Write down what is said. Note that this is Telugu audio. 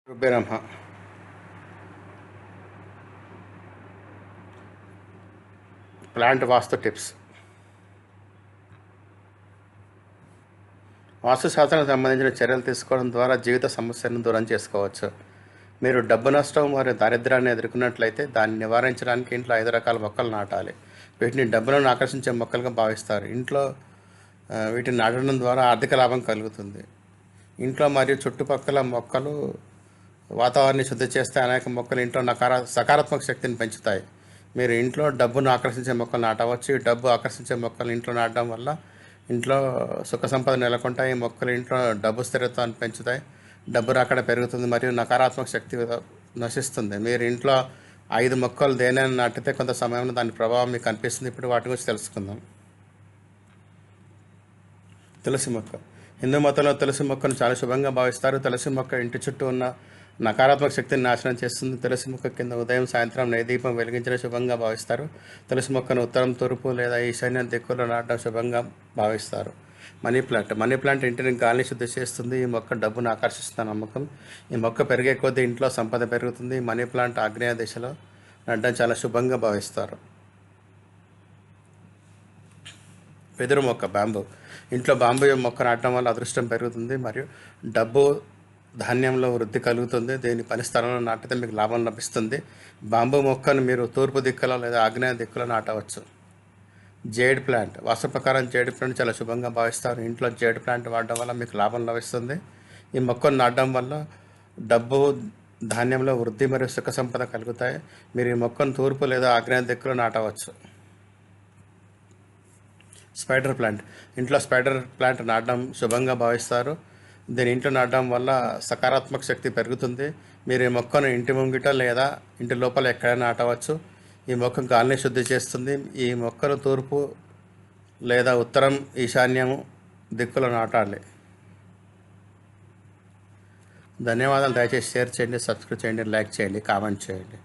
రుబ్బెరమ్మ ప్లాంట్ వాస్తు టిప్స్. వాస్తు శాస్త్రానికి సంబంధించిన చర్యలు తీసుకోవడం ద్వారా జీవిత సమస్యలను దూరం చేసుకోవచ్చు. మీరు డబ్బు నష్టం మరియు దారిద్ర్యాన్ని ఎదుర్కొన్నట్లయితే దాన్ని నివారించడానికి ఇంట్లో 5 రకాల మొక్కలు నాటాలి. వీటిని డబ్బులను ఆకర్షించే మొక్కలుగా భావిస్తారు. ఇంట్లో వీటిని నాటడం ద్వారా ఆర్థిక లాభం కలుగుతుంది. ఇంట్లో మరియు చుట్టుపక్కల మొక్కలు వాతావరణాన్ని శుద్ధి చేస్తే అనేక మొక్కలు ఇంట్లో సకారాత్మక శక్తిని పెంచుతాయి. మీరు ఇంట్లో డబ్బును ఆకర్షించే మొక్కలు నాటవచ్చు. ఈ డబ్బు ఆకర్షించే మొక్కలు ఇంట్లో నాటడం వల్ల ఇంట్లో సుఖ సంపద నెలకొంటాయి. ఈ మొక్కలు ఇంట్లో డబ్బు స్థిరత్వాన్ని పెంచుతాయి. డబ్బు రాకడ పెరుగుతుంది మరియు నకారాత్మక శక్తి నశిస్తుంది. మీరు ఇంట్లో 5 మొక్కలు దేనైనా నాటితే కొంత సమయంలో దాని ప్రభావం మీకు కనిపిస్తుంది. ఇప్పుడు వాటి గురించి తెలుసుకుందాం. తులసి మొక్క. హిందూ మతంలో తులసి మొక్కను చాలా శుభంగా భావిస్తారు. తులసి మొక్క ఇంటి చుట్టూ ఉన్న నకారాత్మక శక్తిని నాశనం చేస్తుంది. తులసి మొక్క కింద ఉదయం సాయంత్రం దీపం వెలిగించడం శుభంగా భావిస్తారు. తులసి మొక్కను ఉత్తరం, తూర్పు లేదా ఈశాన్యం దిక్కులో నాటడం శుభంగా భావిస్తారు. మనీ ప్లాంట్ ఇంటిని గాలిని శుద్ధి చేస్తుంది. ఈ మొక్క డబ్బును ఆకర్షిస్తున్న నమ్మకం. ఈ మొక్క పెరిగే కొద్దీ ఇంట్లో సంపద పెరుగుతుంది. మనీ ప్లాంట్ ఆగ్నేయ దిశలో నాటడం చాలా శుభంగా భావిస్తారు. వెదురు మొక్క. బాంబు. ఇంట్లో బాంబు మొక్క నాటడం వల్ల అదృష్టం పెరుగుతుంది మరియు డబ్బు ధాన్యంలో వృద్ధి కలుగుతుంది. దీని పని స్థలంలో నాటితే మీకు లాభం లభిస్తుంది. బాంబు మొక్కను మీరు తూర్పు దిక్కులో లేదా ఆగ్నేయ దిక్కులో నాటవచ్చు. Jade plant. వాస్తు ప్రకారం జేడ్ ప్లాంట్ చాలా శుభంగా భావిస్తారు. ఇంట్లో జేడ్ ప్లాంట్ వాడడం వల్ల మీకు లాభం లభిస్తుంది. ఈ మొక్కను నాటడం వల్ల డబ్బు ధాన్యంలో వృద్ధి మరియు సుఖ సంపద కలుగుతాయి. మీరు ఈ మొక్కను తూర్పు లేదా ఆగ్నేయ దిక్కులో నాటవచ్చు. Spider plant. ఇంట్లో స్పైడర్ ప్లాంట్ నాటడం శుభంగా భావిస్తారు. దీని ఇంట్లో నాటడం వల్ల సకారాత్మక శక్తి పెరుగుతుంది. మీరు ఈ మొక్కను ఇంటి ముంగిట లేదా ఇంటి లోపల ఎక్కడైనా నాటవచ్చు. ఈ మొక్క గాలిని శుద్ధి చేస్తుంది. ఈ మొక్కను తూర్పు లేదా ఉత్తరం, ఈశాన్యము దిక్కులో నాటాలి. ధన్యవాదాలు. దయచేసి షేర్ చేయండి, సబ్స్క్రైబ్ చేయండి, లైక్ చేయండి, కామెంట్ చేయండి.